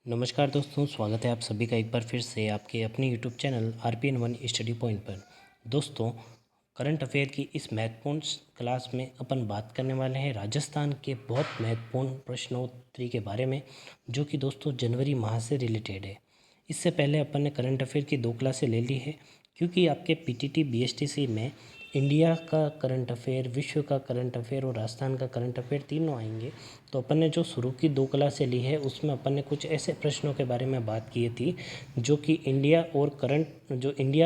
नमस्कार दोस्तों, स्वागत है आप सभी का एक बार फिर से आपके अपने YouTube channel RPN1 study point पर। दोस्तों, करंट अफेयर की इस महत्वपूर्ण क्लास में अपन बात करने वाले हैं राजस्थान के बहुत महत्वपूर्ण प्रश्नोत्तरी के बारे में, जो कि दोस्तों जनवरी माह से रिलेटेड है। इससे पहले अपन ने करंट अफेयर की 2 क्लासें ले ली है, क्योंकि आपके PTT BSTC में इंडिया का करंट अफेयर, विश्व का करंट अफेयर और राजस्थान का करंट अफेयर तीनों आएंगे। तो अपन ने जो शुरू की 2 क्लासें ली है उसमें अपन ने कुछ ऐसे प्रश्नों के बारे में बात की थी जो कि इंडिया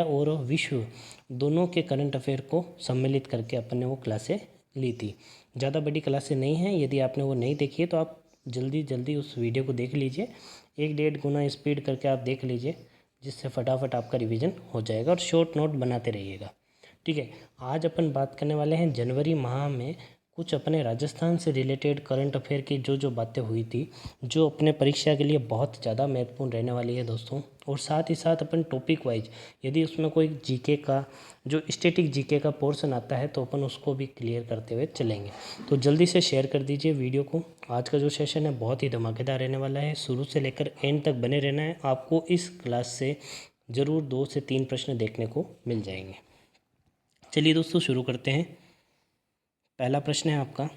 और विश्व दोनों के करंट अफेयर को सम्मिलित करके अपन ने वो क्लासें ली थी। ज़्यादा बड़ी क्लासें नहीं हैं, यदि आपने वो नहीं देखी है तो आप जल्दी जल्दी उस वीडियो को देख लीजिए। 1-1.5 गुना स्पीड करके आप देख लीजिए, जिससे फटाफट आपका रिवीजन हो जाएगा और शॉर्ट नोट बनाते रहिएगा। ठीक है, आज अपन बात करने वाले हैं जनवरी माह में कुछ अपने राजस्थान से रिलेटेड करंट अफेयर की जो बातें हुई थी, जो अपने परीक्षा के लिए बहुत ज़्यादा महत्वपूर्ण रहने वाली है दोस्तों। और साथ ही साथ अपन टॉपिक वाइज, यदि उसमें कोई जीके का जो स्टैटिक जीके का पोर्शन आता है तो अपन उसको भी क्लियर करते हुए चलेंगे। तो जल्दी से शेयर कर दीजिए वीडियो को। आज का जो सेशन है बहुत ही धमाकेदार रहने वाला है, शुरू से लेकर एंड तक बने रहना है। आपको इस क्लास से ज़रूर 2 से 3 प्रश्न देखने को मिल जाएंगे। चलिए दोस्तों, शुरू करते हैं। पहला प्रश्न है आपका,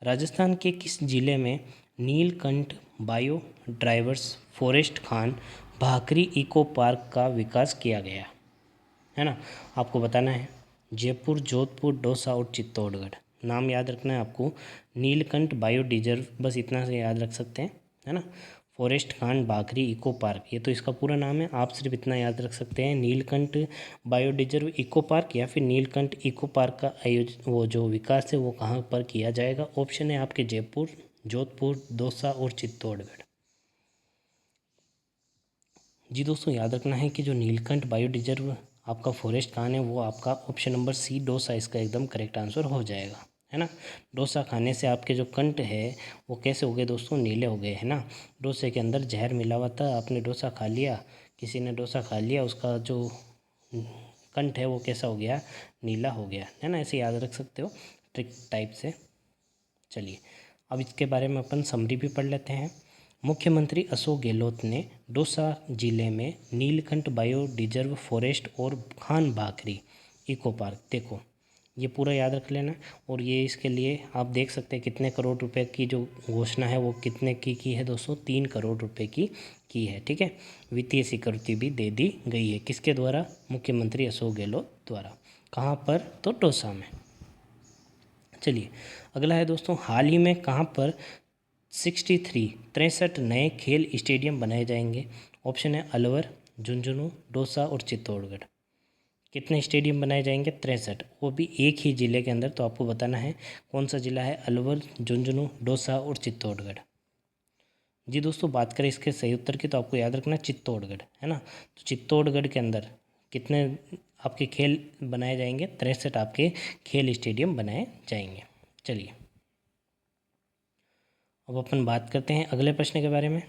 राजस्थान के किस जिले में Neelkanth biodiverse forest Khan Bhakri eco park का विकास किया गया है ना। आपको बताना है जयपुर, जोधपुर, दौसा और चित्तौड़गढ़। नाम याद रखना है आपको, नीलकंठ बायो डिजर्व, बस इतना से याद रख सकते हैं, है ना। Forest Khan Bhakri eco park, ये तो इसका पूरा नाम है। आप सिर्फ इतना याद रख सकते हैं, नीलकंठ बायो डिजर्व इको पार्क या फिर नीलकंठ इको पार्क का वो जो विकास है वो कहाँ पर किया जाएगा। ऑप्शन है आपके जयपुर, जोधपुर, दौसा और चित्तौड़गढ़। जी दोस्तों, याद रखना है कि जो नीलकंठ बायो डिजर्व आपका फॉरेस्ट खान है वो आपका ऑप्शन नंबर सी डोसा इसका एकदम करेक्ट आंसर हो जाएगा, है ना। डोसा खाने से आपके जो कंठ है वो कैसे हो गए दोस्तों, नीले हो गए, है ना। डोसे के अंदर जहर मिला हुआ था, आपने डोसा खा लिया, किसी ने डोसा खा लिया, उसका जो कंठ है वो कैसा हो गया, नीला हो गया, है ना। ऐसे याद रख सकते हो ट्रिक टाइप से। चलिए, अब इसके बारे में अपन समरी भी पढ़ लेते हैं। मुख्यमंत्री अशोक गहलोत ने दौसा जिले में नीलकंठ बायो डिजर्व फॉरेस्ट और खान भाकरी इको पार्क, देखो ये पूरा याद रख लेना। और ये इसके लिए आप देख सकते हैं कितने करोड़ रुपए की जो घोषणा है वो कितने की है दोस्तों, 3 करोड़ रुपए की है। ठीक है, वित्तीय स्वीकृति भी दे दी गई है, किसके द्वारा, मुख्यमंत्री अशोक गहलोत द्वारा। कहाँ पर, तो दौसा में। चलिए, अगला है दोस्तों, हाल ही में कहाँ पर 63 नए खेल स्टेडियम बनाए जाएंगे। ऑप्शन है अलवर, झुंझुनू, दौसा और चित्तौड़गढ़। कितने स्टेडियम बनाए जाएंगे, 63, वो भी एक ही ज़िले के अंदर। तो आपको बताना है कौन सा ज़िला है, अलवर, झुंझुनू, दौसा और चित्तौड़गढ़। जी दोस्तों, बात करें इसके सही उत्तर की तो आपको याद रखना चित्तौड़गढ़, है ना। तो चित्तौड़गढ़ के अंदर कितने आपके खेल बनाए जाएंगे, 63 आपके खेल स्टेडियम बनाए जाएंगे। चलिए, अब अपन बात करते हैं अगले प्रश्न के बारे में।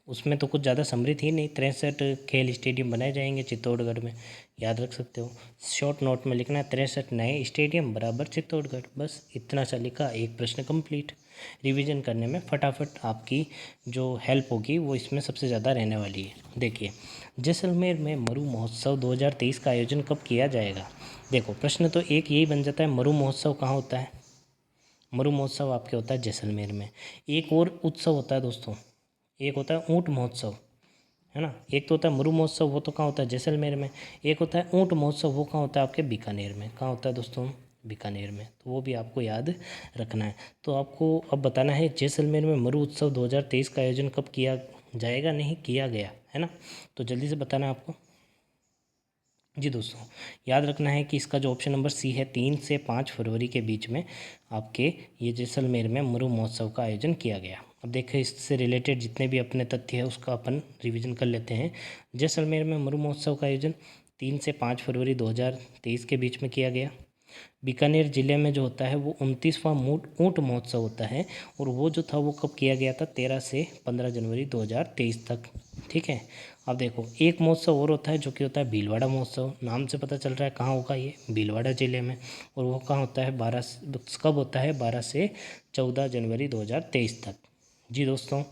उसमें तो कुछ ज़्यादा समरी थी नहीं, 63 खेल स्टेडियम बनाए जाएंगे चित्तौड़गढ़ में, याद रख सकते हो। शॉर्ट नोट में लिखना है 63 नए स्टेडियम बराबर चित्तौड़गढ़, बस इतना सा लिखा, एक प्रश्न कंप्लीट। रिवीजन करने में फटाफट आपकी जो हेल्प होगी वो इसमें सबसे ज़्यादा रहने वाली है। देखिए, जैसलमेर में मरु महोत्सव 2023 का आयोजन कब किया जाएगा। देखो, प्रश्न तो एक यही बन जाता है, मरु महोत्सव कहाँ होता है। मरु महोत्सव आपके होता है जैसलमेर में। एक और उत्सव होता है दोस्तों, एक होता है ऊँट महोत्सव, है ना। एक तो होता है मरु महोत्सव, वो तो कहाँ होता है, जैसलमेर में। एक होता है ऊँट महोत्सव, वो कहाँ होता है, आपके बीकानेर में। कहाँ होता है दोस्तों, बीकानेर में। तो वो भी आपको याद रखना है। तो आपको अब बताना है जैसलमेर में मरु उत्सव 2023 का आयोजन कब किया जाएगा, नहीं किया गया, है ना। तो जल्दी से बताना है आपको। जी दोस्तों, याद रखना है कि इसका जो ऑप्शन नंबर सी है, 3 से 5 फरवरी के बीच में आपके ये जैसलमेर में मरु महोत्सव का आयोजन किया गया। अब देखें, इससे रिलेटेड जितने भी अपने तथ्य हैं उसका अपन रिवीजन कर लेते हैं। जैसलमेर में मरु महोत्सव का आयोजन 3 से 5 फरवरी 2023 के बीच में किया गया। बीकानेर ज़िले में जो होता है वो 29वां ऊँट महोत्सव होता है, और वो जो था वो कब किया गया था, 13 से 15 जनवरी 2023 तक ठीक है। अब देखो एक महोत्सव और होता है जो कि होता है भीलवाड़ा महोत्सव। नाम से पता चल रहा है कहाँ होगा ये, भीलवाड़ा ज़िले में। और वो कहाँ होता है, कब होता है, 12 से 14 जनवरी 2023 तक। जी दोस्तों,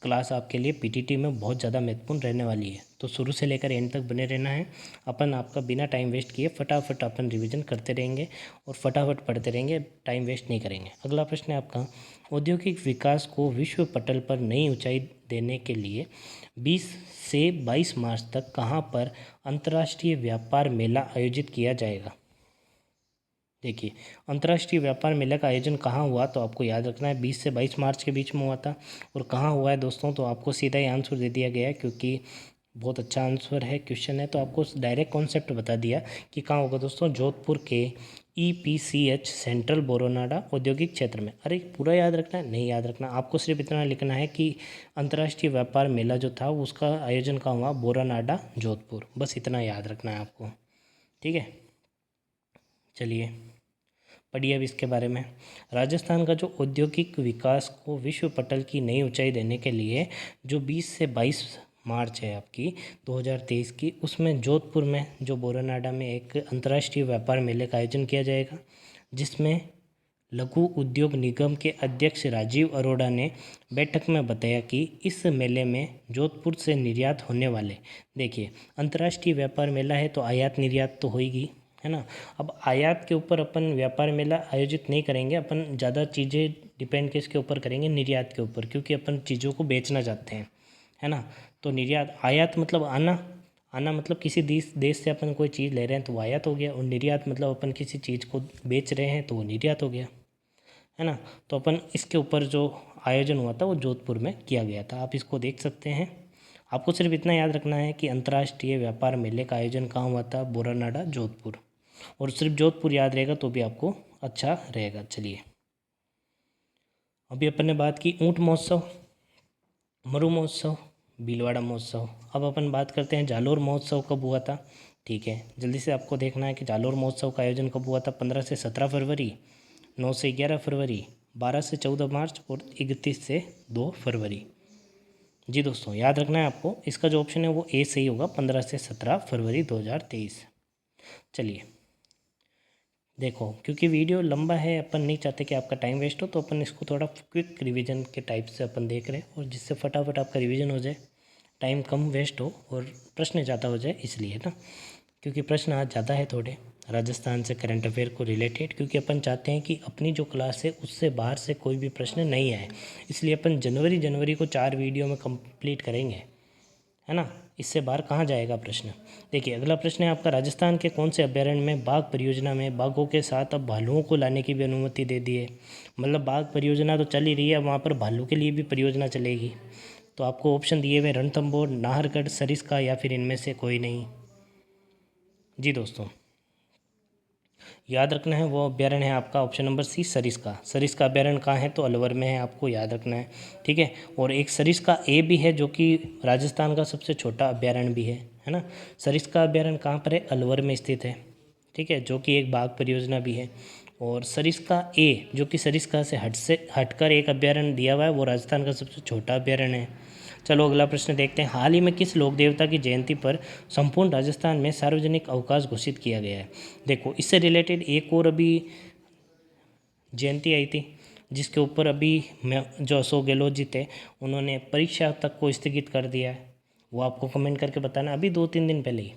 क्लास आपके लिए पीटीटी में बहुत ज़्यादा महत्वपूर्ण रहने वाली है, तो शुरू से लेकर एंड तक बने रहना है। अपन आपका बिना टाइम वेस्ट किए फटाफट अपन रिवीजन करते रहेंगे और फटाफट पढ़ते रहेंगे, टाइम वेस्ट नहीं करेंगे। अगला प्रश्न है आपका, औद्योगिक विकास को विश्व पटल पर नई ऊंचाई देने के लिए 20 से 22 मार्च तक कहाँ पर अंतर्राष्ट्रीय व्यापार मेला आयोजित किया जाएगा। देखिए, अंतर्राष्ट्रीय व्यापार मेला का आयोजन कहाँ हुआ, तो आपको याद रखना है 20 से 22 मार्च के बीच में हुआ था। और कहाँ हुआ है दोस्तों, तो आपको सीधा ही आंसर दे दिया गया है, क्योंकि बहुत अच्छा आंसर है, क्वेश्चन है, तो आपको डायरेक्ट कॉन्सेप्ट बता दिया कि कहाँ होगा दोस्तों, जोधपुर के EPCH सेंट्रल बोरोनाडा औद्योगिक क्षेत्र में। अरे पूरा याद रखना है, नहीं याद रखना, आपको सिर्फ इतना लिखना है कि अंतर्राष्ट्रीय व्यापार मेला जो था उसका आयोजन कहाँ हुआ, बोरोनाडा जोधपुर, बस इतना याद रखना है आपको। ठीक है, चलिए पढ़िए अब इसके बारे में। राजस्थान का जो औद्योगिक विकास को विश्व पटल की नई ऊंचाई देने के लिए जो 20 से 22 मार्च है आपकी 2023 की, उसमें जोधपुर में जो बोरानाडा में एक अंतर्राष्ट्रीय व्यापार मेले का आयोजन किया जाएगा, जिसमें लघु उद्योग निगम के अध्यक्ष राजीव अरोड़ा ने बैठक में बताया कि इस मेले में जोधपुर से निर्यात होने वाले, देखिए अंतर्राष्ट्रीय व्यापार मेला है तो आयात निर्यात तो होगी, है ना। अब आयात के ऊपर अपन व्यापार मेला आयोजित नहीं करेंगे, अपन ज़्यादा चीज़ें डिपेंड किसके ऊपर करेंगे, निर्यात के ऊपर, क्योंकि अपन चीज़ों को बेचना चाहते हैं, है ना। तो निर्यात, आयात मतलब आना, आना मतलब किसी देश से अपन कोई चीज़ ले रहे हैं तो वो आयात हो गया, और निर्यात मतलब अपन किसी चीज़ को बेच रहे हैं तो वो निर्यात हो गया, है ना। तो अपन इसके ऊपर जो आयोजन हुआ था वो जोधपुर में किया गया था, आप इसको देख सकते हैं। आपको सिर्फ इतना याद रखना है कि अंतर्राष्ट्रीय व्यापार मेले का आयोजन कहाँ हुआ था, बोरानाडा जोधपुर, और सिर्फ जोधपुर याद रहेगा तो भी आपको अच्छा रहेगा। चलिए अभी अपन ने बात की ऊंट महोत्सव, मरु महोत्सव, भीलवाड़ा महोत्सव। अब अपन बात करते हैं जालोर महोत्सव कब हुआ था। ठीक है, जल्दी से आपको देखना है कि जालोर महोत्सव का आयोजन कब हुआ था, 15 से 17 फरवरी, 9 से 11 फरवरी, 12 से 14 मार्च और 31 से 2 फरवरी। जी दोस्तों, याद रखना है आपको, इसका जो ऑप्शन है वो ए सही होगा, 15 से 17 फरवरी 2023। चलिए देखो, क्योंकि वीडियो लंबा है, अपन नहीं चाहते कि आपका टाइम वेस्ट हो, तो अपन इसको थोड़ा क्विक रिवीजन के टाइप से अपन देख रहे हैं, और जिससे फटाफट आपका रिवीजन हो जाए, टाइम कम वेस्ट हो और प्रश्न ज़्यादा हो जाए, इसलिए ना, क्योंकि प्रश्न आज ज़्यादा है थोड़े राजस्थान से करंट अफेयर को रिलेटेड, क्योंकि अपन चाहते हैं कि अपनी जो क्लास है उससे बाहर से कोई भी प्रश्न नहीं आए, इसलिए अपन जनवरी को 4 वीडियो में कंप्लीट करेंगे, है ना। इससे बाहर कहाँ जाएगा प्रश्न। देखिए अगला प्रश्न है आपका, राजस्थान के कौन से अभ्यारण्य में बाघ परियोजना में बाघों के साथ अब भालुओं को लाने की भी अनुमति दे दी है। मतलब बाघ परियोजना तो चल ही रही है, वहाँ पर भालू के लिए भी परियोजना चलेगी। तो आपको ऑप्शन दिए हुए रणथंभौर, नाहरगढ़, सरिस्का या फिर इनमें से कोई नहीं। जी दोस्तों, याद रखना है वो अभ्यारण्य है आपका option number C, Sariska. Sariska अभ्यारण्य कहाँ है, तो अलवर में है, आपको याद रखना है। ठीक है, और एक सरिस्का ए भी है जो कि राजस्थान का सबसे छोटा अभ्यारण्य भी है ना। सरिस्का अभ्यारण्य कहाँ पर है, अलवर में स्थित है। ठीक है, जो कि एक बाघ परियोजना भी है। और सरिस्का ए जो कि सरिस्का से हटकर एक अभ्यारण्य दिया हुआ है, वो राजस्थान का सबसे छोटा अभ्यारण्य है। चलो अगला प्रश्न देखते हैं, हाल ही में किस लोक देवता की जयंती पर संपूर्ण राजस्थान में सार्वजनिक अवकाश घोषित किया गया है। देखो इससे रिलेटेड एक और अभी जयंती आई थी, जिसके ऊपर अभी मैं जो अशोक गहलोत जी थे उन्होंने परीक्षा तक को स्थगित कर दिया है, वो आपको कमेंट करके बताना, अभी 2-3 दिन पहले ही,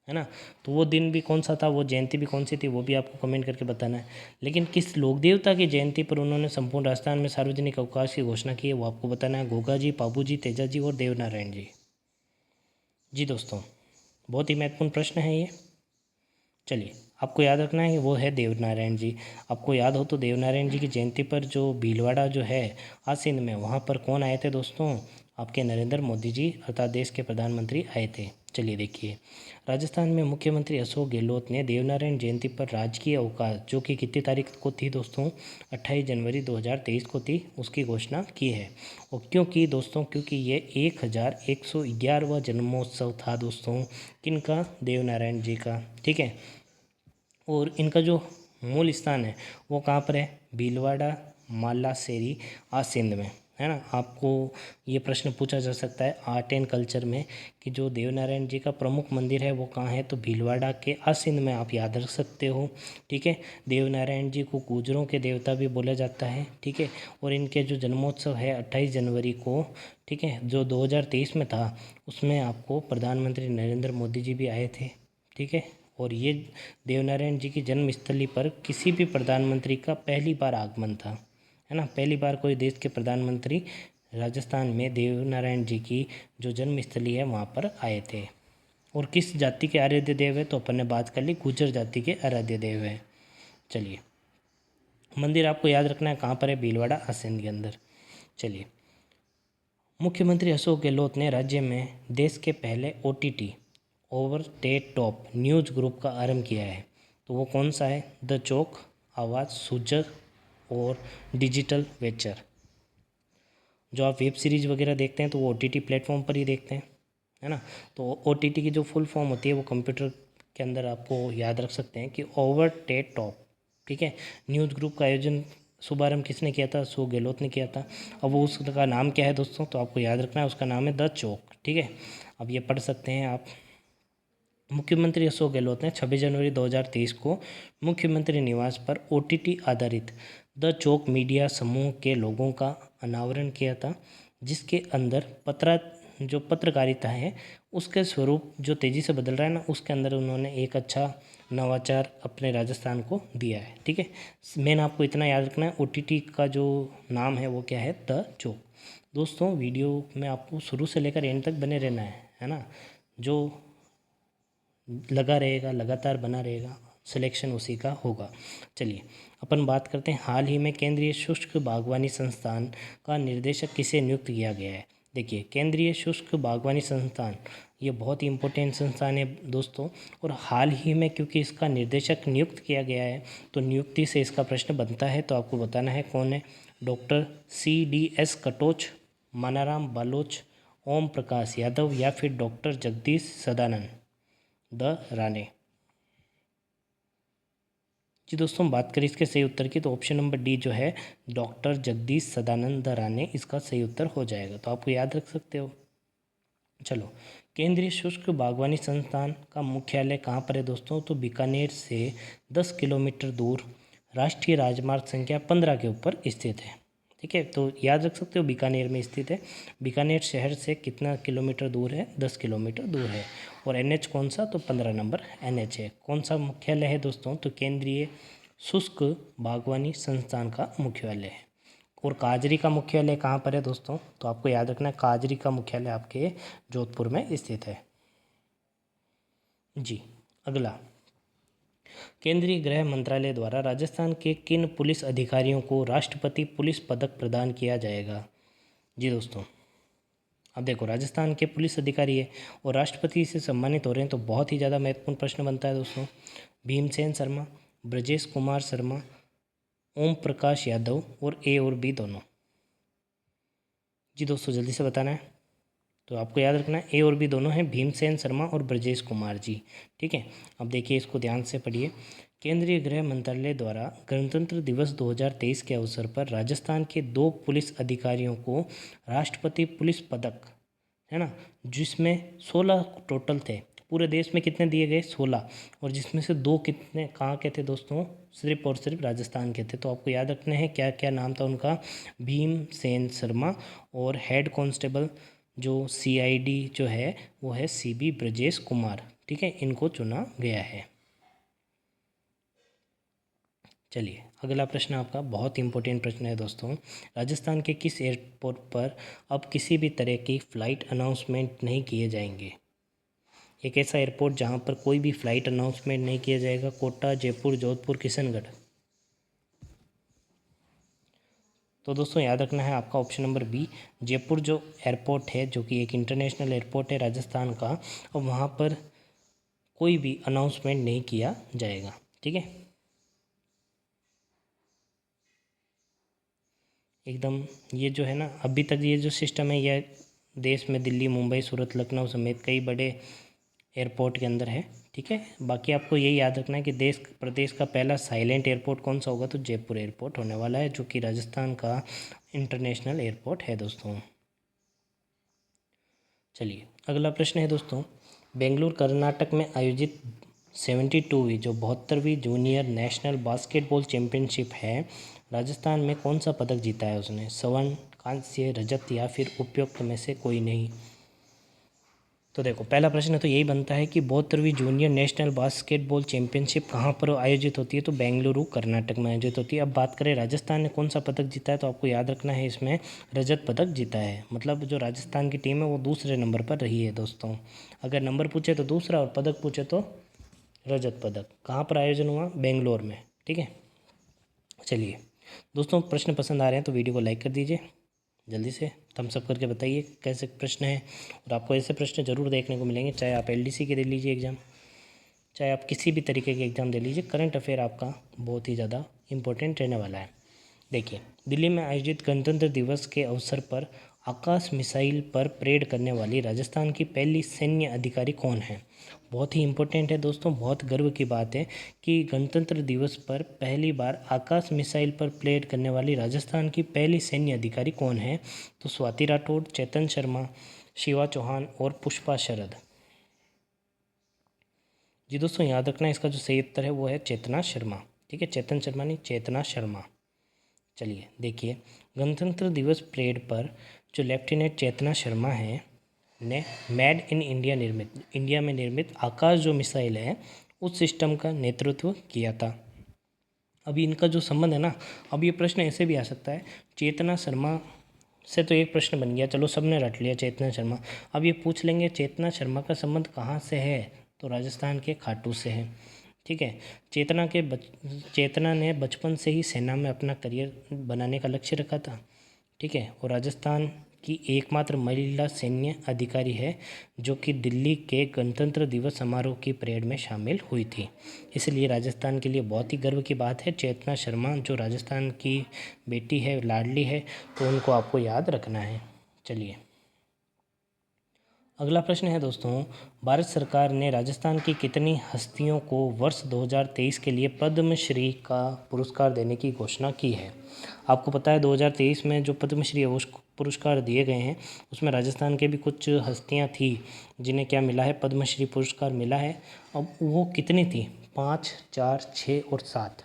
है ना। तो वो दिन भी कौन सा था, वो जयंती भी कौन सी थी, वो भी आपको कमेंट करके बताना है। लेकिन किस लोक देवता की जयंती पर उन्होंने संपूर्ण राजस्थान में सार्वजनिक अवकाश की घोषणा की है, वो आपको बताना है। गोगा जी, पाबू जी, तेजा जी और देवनारायण जी। जी दोस्तों, बहुत ही महत्वपूर्ण प्रश्न है ये। चलिए आपको याद रखना है कि वो है देवनारायण जी। आपको याद हो तो देवनारायण जी की जयंती पर जो भीलवाड़ा जो है आसिंद में, वहाँ पर कौन आए थे दोस्तों, आपके नरेंद्र मोदी जी अर्थात देश के प्रधानमंत्री आए थे। चलिए देखिए, राजस्थान में मुख्यमंत्री अशोक गहलोत ने देवनारायण जयंती पर राजकीय अवकाश, जो कि कितनी तारीख को थी दोस्तों, 28 जनवरी 2023 को थी, उसकी घोषणा की है। और क्योंकि दोस्तों, क्योंकि ये 1111वां जन्मोत्सव था दोस्तों, किनका, देवनारायण जी का। ठीक है, और इनका जो मूल स्थान है वो कहाँ पर है, भीलवाड़ा मालासेरी आसिंद में। है ना। आपको ये प्रश्न पूछा जा सकता है आर्ट एंड कल्चर में कि जो देवनारायण जी का प्रमुख मंदिर है वो कहाँ है, तो भीलवाड़ा के आसिंद में आप याद रख सकते हो। ठीक है, देवनारायण जी को गुर्जरों के देवता भी बोला जाता है। ठीक है, और इनके जो जन्मोत्सव है 28 जनवरी को, ठीक है, जो 2023 में था, उसमें आपको प्रधानमंत्री नरेंद्र मोदी जी भी आए थे। ठीक है, और ये देवनारायण जी की जन्मस्थली पर किसी भी प्रधानमंत्री का पहली बार आगमन था, है ना। पहली बार कोई देश के प्रधानमंत्री राजस्थान में देवनारायण जी की जो जन्मस्थली है वहाँ पर आए थे। और किस जाति के आराध्य देव है, तो अपन ने बात कर ली गुर्जर जाति के आराध्य देव है। चलिए, मंदिर आपको याद रखना है कहाँ पर है, भीलवाड़ा आसिंद के अंदर। चलिए, मुख्यमंत्री अशोक गहलोत ने राज्य में देश के पहले OTT over the top news group का आरंभ किया है। तो वो कौन सा है, द चौक, आवाज़, सूचर और डिजिटल वेंचर। जो आप वेब सीरीज़ वगैरह देखते हैं तो वो OTT प्लेटफॉर्म पर ही देखते हैं, है ना। तो OTT की जो फुल फॉर्म होती है वो कंप्यूटर के अंदर आपको याद रख सकते हैं कि ओवर द टॉप। ठीक है, न्यूज़ ग्रुप का आयोजन शुभारंभ किसने किया था, अशोक गहलोत ने किया था। अब वो उसका नाम क्या है दोस्तों, तो आपको याद रखना है उसका नाम है द चौक। ठीक है, अब ये पढ़ सकते हैं आप। मुख्यमंत्री अशोक गहलोत ने 26 जनवरी 2023 को मुख्यमंत्री निवास पर OTT आधारित द चौक मीडिया समूह के लोगों का अनावरण किया था, जिसके अंदर जो पत्रकारिता है उसके स्वरूप जो तेज़ी से बदल रहा है ना, उसके अंदर उन्होंने एक अच्छा नवाचार अपने राजस्थान को दिया है। ठीक है, मेन आपको इतना याद रखना है OTT का जो नाम है वो क्या है, द चौक। दोस्तों, वीडियो में आपको शुरू से लेकर एंड तक बने रहना है ना। जो लगा रहेगा, लगातार बना रहेगा, सिलेक्शन उसी का होगा। चलिए, अपन बात करते हैं हाल ही में केंद्रीय शुष्क बागवानी संस्थान का निर्देशक किसे नियुक्त किया गया है। देखिए, केंद्रीय शुष्क बागवानी संस्थान ये बहुत ही इम्पोर्टेंट संस्थान है दोस्तों। और हाल ही में क्योंकि इसका निर्देशक नियुक्त किया गया है, तो नियुक्ति से इसका प्रश्न बनता है, तो आपको बताना है कौन है। डॉक्टर CDS कटोच, मानाराम बालोच, ओम प्रकाश यादव या फिर डॉक्टर जगदीश सदानंद द राणे। जी दोस्तों, बात करें इसके सही उत्तर की, तो ऑप्शन नंबर डी जो है डॉक्टर जगदीश सदानंद द राणे इसका सही उत्तर हो जाएगा। तो आपको याद रख सकते हो। चलो, केंद्रीय शुष्क बागवानी संस्थान का मुख्यालय कहाँ पर है दोस्तों, तो बीकानेर से 10 किलोमीटर दूर राष्ट्रीय राजमार्ग संख्या 15 के ऊपर स्थित है। ठीक है, तो याद रख सकते हो बीकानेर में स्थित है। बीकानेर शहर से कितना किलोमीटर दूर है, 10 किलोमीटर दूर है। और NH कौन सा, तो 15 नंबर NH है। कौन सा मुख्यालय है दोस्तों, तो केंद्रीय शुष्क बागवानी संस्थान का मुख्यालय है। और काजरी का मुख्यालय कहाँ पर है दोस्तों, तो आपको याद रखना है काजरी का मुख्यालय आपके जोधपुर में स्थित है। जी, अगला, केंद्रीय गृह मंत्रालय द्वारा राजस्थान के किन पुलिस अधिकारियों को राष्ट्रपति पुलिस पदक प्रदान किया जाएगा। जी दोस्तों, अब देखो, राजस्थान के पुलिस अधिकारी है और राष्ट्रपति से सम्मानित हो रहे हैं, तो बहुत ही ज़्यादा महत्वपूर्ण प्रश्न बनता है दोस्तों। भीमसेन शर्मा, ब्रजेश कुमार शर्मा, ओम प्रकाश यादव और A और B दोनों। जी दोस्तों, जल्दी से बताना है। तो आपको याद रखना है A और B दोनों हैं, भीमसेन शर्मा और ब्रजेश कुमार जी। ठीक है, अब देखिए इसको ध्यान से पढ़िए। केंद्रीय गृह मंत्रालय द्वारा गणतंत्र दिवस 2023 के अवसर पर राजस्थान के 2 पुलिस अधिकारियों को राष्ट्रपति पुलिस पदक, है ना, जिसमें 16 टोटल थे। पूरे देश में कितने दिए गए, 16, और जिसमें से 2 कितने कहाँ के थे दोस्तों, सिर्फ और सिर्फ राजस्थान के थे। तो आपको याद रखना है क्या क्या नाम था उनका, भीमसेन शर्मा, और हेड कांस्टेबल जो CID जो है वो है CB ब्रजेश कुमार। ठीक है, इनको चुना गया है। चलिए, अगला प्रश्न आपका बहुत इंपॉर्टेंट प्रश्न है दोस्तों। राजस्थान के किस एयरपोर्ट पर अब किसी भी तरह की फ़्लाइट अनाउंसमेंट नहीं किए जाएंगे। एक ऐसा एयरपोर्ट जहां पर कोई भी फ़्लाइट अनाउंसमेंट नहीं किया जाएगा, कोटा, जयपुर, जोधपुर, किशनगढ़। तो दोस्तों, याद रखना है आपका ऑप्शन नंबर B, जयपुर जो एयरपोर्ट है, जो कि एक इंटरनेशनल एयरपोर्ट है राजस्थान का, और वहाँ पर कोई भी अनाउंसमेंट नहीं किया जाएगा। ठीक है, एकदम ये जो है ना, अभी तक ये जो सिस्टम है, यह देश में दिल्ली, मुंबई, सूरत, लखनऊ समेत कई बड़े एयरपोर्ट के अंदर है। ठीक है, बाकी आपको यही याद रखना है कि देश प्रदेश का पहला साइलेंट एयरपोर्ट कौन सा होगा, तो जयपुर एयरपोर्ट होने वाला है, जो कि राजस्थान का इंटरनेशनल एयरपोर्ट है दोस्तों। चलिए अगला प्रश्न है दोस्तों, बेंगलुरु कर्नाटक में आयोजित 72वीं जो 72वीं जूनियर नेशनल बास्केटबॉल चैंपियनशिप है, राजस्थान में कौन सा पदक जीता है उसने? स्वर्ण, कांस्य, रजत या फिर उपयुक्त में से कोई नहीं? तो देखो पहला प्रश्न तो यही बनता है कि 72वीं जूनियर नेशनल बास्केटबॉल चैंपियनशिप कहाँ पर आयोजित होती है, तो बेंगलुरु कर्नाटक में आयोजित होती है। अब बात करें राजस्थान ने कौन सा पदक जीता है, तो आपको याद रखना है इसमें रजत पदक जीता है। मतलब जो राजस्थान की टीम है वो दूसरे नंबर पर रही है दोस्तों। अगर नंबर पूछे तो दूसरा और पदक पूछे तो रजत पदक। कहाँ पर आयोजन हुआ? बेंगलोर में। ठीक है, चलिए दोस्तों प्रश्न पसंद आ रहे हैं तो वीडियो को लाइक कर दीजिए, जल्दी से थम्स अप करके बताइए कैसे प्रश्न है। और आपको ऐसे प्रश्न ज़रूर देखने को मिलेंगे, चाहे आप एलडीसी के दे लीजिए एग्ज़ाम, चाहे आप किसी भी तरीके के एग्ज़ाम दे लीजिए, करंट अफेयर आपका बहुत ही ज़्यादा इंपॉर्टेंट रहने वाला है। देखिए, दिल्ली में आयोजित गणतंत्र दिवस के अवसर पर आकाश मिसाइल पर परेड करने वाली राजस्थान की पहली सैन्य अधिकारी कौन है? बहुत ही इम्पोर्टेंट है दोस्तों, बहुत गर्व की बात है कि गणतंत्र दिवस पर पहली बार आकाश मिसाइल पर परेड करने वाली राजस्थान की पहली सैन्य अधिकारी कौन है? तो स्वाति राठौड़, चेतन शर्मा, शिवा चौहान और पुष्पा शरद। जी दोस्तों याद रखना इसका जो सही उत्तर है वो है चेतना शर्मा। ठीक है, चेतन शर्मा नहीं, चेतना शर्मा। चलिए देखिए, गणतंत्र दिवस परेड पर जो लेफ्टिनेंट चेतना शर्मा है ने मेड इन इंडिया में निर्मित आकाश जो मिसाइल है उस सिस्टम का नेतृत्व किया था। अभी इनका जो संबंध है ना, अब ये प्रश्न ऐसे भी आ सकता है, चेतना शर्मा से तो एक प्रश्न बन गया, चलो सबने रट लिया चेतना शर्मा। अब ये पूछ लेंगे चेतना शर्मा का संबंध कहाँ से है, तो राजस्थान के खाटू से है। ठीक है, चेतना ने बचपन से ही सेना में अपना करियर बनाने का लक्ष्य रखा था। ठीक है, और राजस्थान की एकमात्र महिला सैन्य अधिकारी है जो कि दिल्ली के गणतंत्र दिवस समारोह की परेड में शामिल हुई थी। इसलिए राजस्थान के लिए बहुत ही गर्व की बात है, चेतना शर्मा जो राजस्थान की बेटी है, लाडली है, तो उनको आपको याद रखना है। चलिए अगला प्रश्न है दोस्तों, भारत सरकार ने राजस्थान की कितनी हस्तियों को वर्ष 2023 के लिए पद्मश्री का पुरस्कार देने की घोषणा की है? आपको पता है 2023 में जो पद्मश्री पुरस्कार दिए गए हैं उसमें राजस्थान के भी कुछ हस्तियां थी जिन्हें क्या मिला है, पद्मश्री पुरस्कार मिला है। अब वो कितनी थी? 5, 4, 6 और 7।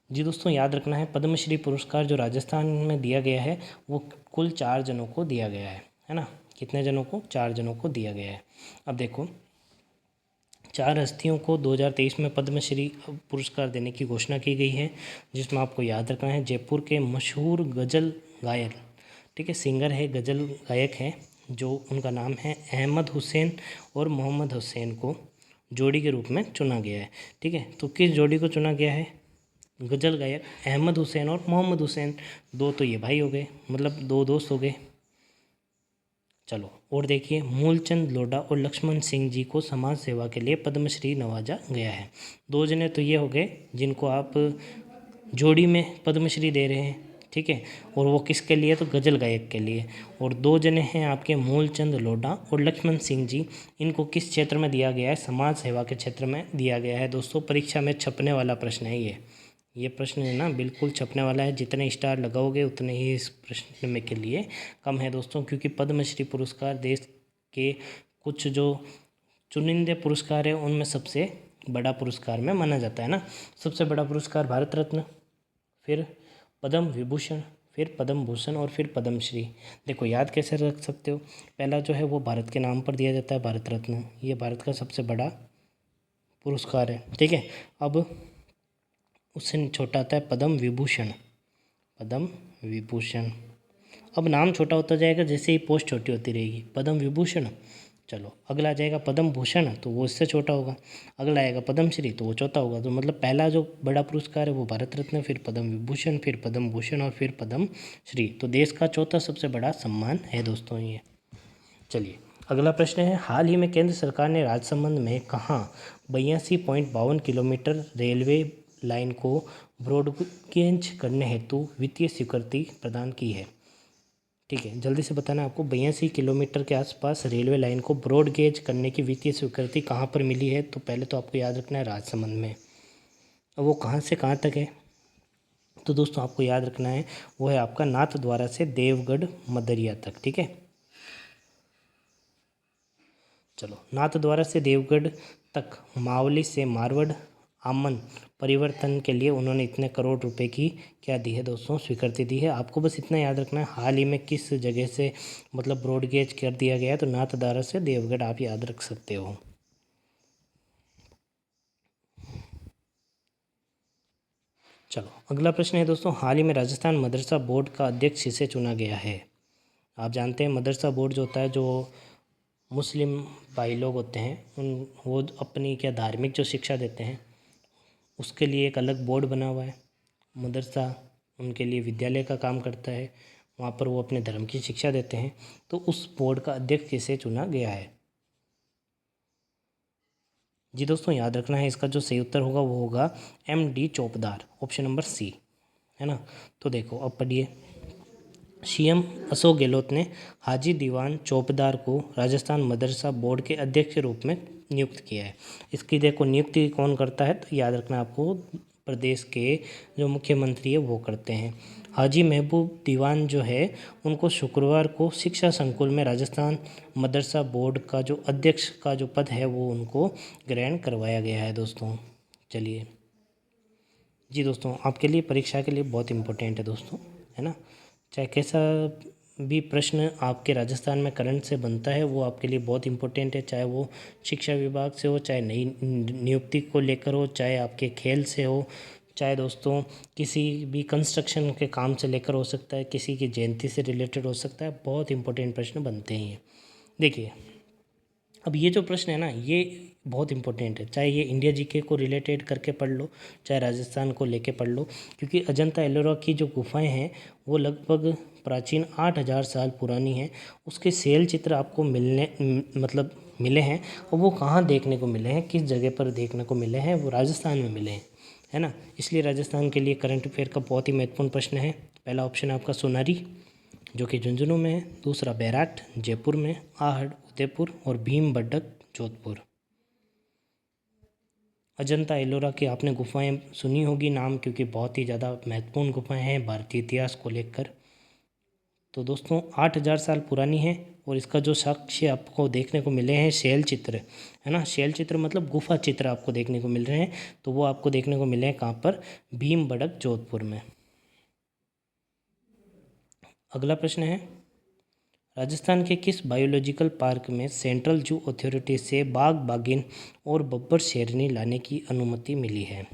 जी दोस्तों याद रखना है, पद्मश्री पुरस्कार जो राजस्थान में दिया गया है वो कुल 4 जनों को दिया गया है ना। कितने जनों को? 4 जनों को दिया गया है। अब देखो 4 हस्तियों को 2023 में पद्मश्री पुरस्कार देने की घोषणा की गई है, जिसमें आपको याद रखना है जयपुर के मशहूर गज़ल गायक, ठीक है, सिंगर है, गज़ल गायक हैं, जो उनका नाम है अहमद हुसैन और मोहम्मद हुसैन को जोड़ी के रूप में चुना गया है। ठीक है, तो किस जोड़ी को चुना गया है? गज़ल गायक अहमद हुसैन और मोहम्मद हुसैन, दो तो ये भाई हो गए, मतलब 2 दोस्त हो गए। चलो और देखिए, मूलचंद लोढ़ा और लक्ष्मण सिंह जी को समाज सेवा के लिए पद्मश्री नवाजा गया है। 2 जने तो ये हो गए जिनको आप जोड़ी में पद्मश्री दे रहे हैं। ठीक है, और वो किसके लिए? तो गज़ल गायक के लिए। और 2 जने हैं आपके मूलचंद लोढ़ा और लक्ष्मण सिंह जी, इनको किस क्षेत्र में दिया गया है? समाज सेवा के क्षेत्र में दिया गया है। दोस्तों परीक्षा में छपने वाला प्रश्न है ये प्रश्न है ना, बिल्कुल छपने वाला है। जितने स्टार लगाओगे उतने ही इस प्रश्न में के लिए कम है दोस्तों, क्योंकि पद्मश्री पुरस्कार देश के कुछ जो चुनिंदे पुरस्कार है उनमें सबसे बड़ा पुरस्कार में माना जाता है ना। सबसे बड़ा पुरस्कार भारत रत्न, फिर पद्म विभूषण, फिर पद्म भूषण और फिर पद्मश्री। देखो याद कैसे रख सकते हो, पहला जो है वो भारत के नाम पर दिया जाता है, भारत रत्न, ये भारत का सबसे बड़ा पुरस्कार है। ठीक है, अब उससे छोटा आता है पद्म विभूषण, पद्म विभूषण। अब नाम छोटा होता जाएगा जैसे ही पोस्ट छोटी होती रहेगी, पद्म विभूषण। चलो अगला आ जाएगा पद्म भूषण, तो वो इससे छोटा होगा। अगला आएगा पद्मश्री, तो वो चौथा होगा। तो मतलब पहला जो बड़ा पुरस्कार है वो भारत रत्न, फिर पद्म विभूषण, फिर पद्म भूषण और फिर पद्मश्री। तो देश का चौथा सबसे बड़ा सम्मान है दोस्तों ये। चलिए अगला प्रश्न है, हाल ही में केंद्र सरकार ने राजसमंद में कहाँ 82.52 किलोमीटर रेलवे लाइन को ब्रॉडगेज करने हेतु वित्तीय स्वीकृति प्रदान की है? ठीक है, जल्दी से बताना आपको। 82 किलोमीटर के आसपास रेलवे लाइन को ब्रॉड गेज करने की वित्तीय स्वीकृति कहाँ पर मिली है? तो पहले तो आपको याद रखना है राजसमंद में। अब वो कहाँ से कहाँ तक है? तो दोस्तों आपको याद रखना है वो है आपका नाथद्वारा से देवगढ़ मदरिया तक। ठीक है, चलो, नाथद्वारा से देवगढ़ तक मावली से मारवाड़ आमन परिवर्तन के लिए उन्होंने इतने करोड़ रुपए की क्या दी है दोस्तों? स्वीकृति दी है। आपको बस इतना याद रखना है हाल ही में किस जगह से मतलब ब्रॉडगेज कर दिया गया है, तो नाथद्वारा से देवगढ़ आप याद रख सकते हो। चलो, अगला प्रश्न है दोस्तों, हाल ही में राजस्थान मदरसा बोर्ड का अध्यक्ष किसे चुना गया है? आप जानते हैं मदरसा बोर्ड जो होता है, जो मुस्लिम भाई लोग होते हैं उन वो अपनी क्या धार्मिक जो शिक्षा देते हैं उसके लिए एक अलग बोर्ड बना हुआ है। मदरसा उनके लिए विद्यालय का काम करता है, वहाँ पर वो अपने धर्म की शिक्षा देते हैं। तो उस बोर्ड का अध्यक्ष किसे चुना गया है? जी दोस्तों, याद रखना है इसका जो सही उत्तर होगा वो होगा MD Chopdar, option number C, है ना। तो देखो अब पढ़िए, CM अशोक गहलोत ने हाजी दीवान चौपदार को राजस्थान मदरसा बोर्ड के अध्यक्ष के रूप में नियुक्त किया है। इसकी देखो नियुक्ति कौन करता है? तो याद रखना आपको प्रदेश के जो मुख्यमंत्री है वो करते हैं। हाजी महबूब दीवान जो है उनको शुक्रवार को शिक्षा संकुल में राजस्थान मदरसा बोर्ड का जो अध्यक्ष का जो पद है वो उनको ग्रहण करवाया गया है दोस्तों। चलिए, जी दोस्तों, आपके लिए परीक्षा के लिए बहुत इम्पोर्टेंट है दोस्तों, है ना। चाहे कैसा भी प्रश्न आपके राजस्थान में करंट से बनता है वो आपके लिए बहुत इम्पोर्टेंट है, चाहे वो शिक्षा विभाग से हो, चाहे नई नियुक्ति को लेकर हो, चाहे आपके खेल से हो, चाहे दोस्तों किसी भी कंस्ट्रक्शन के काम से लेकर हो सकता है, किसी की जयंती से रिलेटेड हो सकता है। बहुत इंपॉर्टेंट प्रश्न बनते हैं ये। देखिए, अब ये जो प्रश्न है ना ये बहुत इंपॉर्टेंट है, चाहे ये इंडिया जीके को रिलेटेड करके पढ़ लो, चाहे राजस्थान को लेके पढ़ लो, क्योंकि अजंता एलोरा की जो गुफाएं हैं वो लगभग प्राचीन 8,000 साल पुरानी हैं। उसके सेल चित्र आपको मतलब मिले हैं, और वो कहाँ देखने को मिले हैं, किस जगह पर देखने को मिले हैं? वो राजस्थान में मिले हैं, है ना। इसलिए राजस्थान के लिए करंट अफेयर का बहुत ही महत्वपूर्ण प्रश्न है। पहला ऑप्शन आपका सोनारी जो कि झुंझुनू में है, दूसरा बैराट जयपुर में, आहड़ उदयपुर और भीमबड्डक जोधपुर। अजंता एलोरा की आपने गुफाएं सुनी होगी नाम, क्योंकि बहुत ही ज़्यादा महत्वपूर्ण गुफाएं हैं भारतीय इतिहास को लेकर। तो दोस्तों 8,000 साल पुरानी है, और इसका जो साक्ष्य आपको देखने को मिले हैं शैल चित्र, है ना। शैल चित्र मतलब गुफा चित्र आपको देखने को मिल रहे हैं, तो वो आपको देखने को मिले हैं कहाँ पर? भीमबड़क जोधपुर में। अगला प्रश्न है, राजस्थान के किस बायोलॉजिकल पार्क में सेंट्रल जू अथॉरिटी से बाघ बाघिन और बब्बर शेरनी लाने की अनुमति मिली है?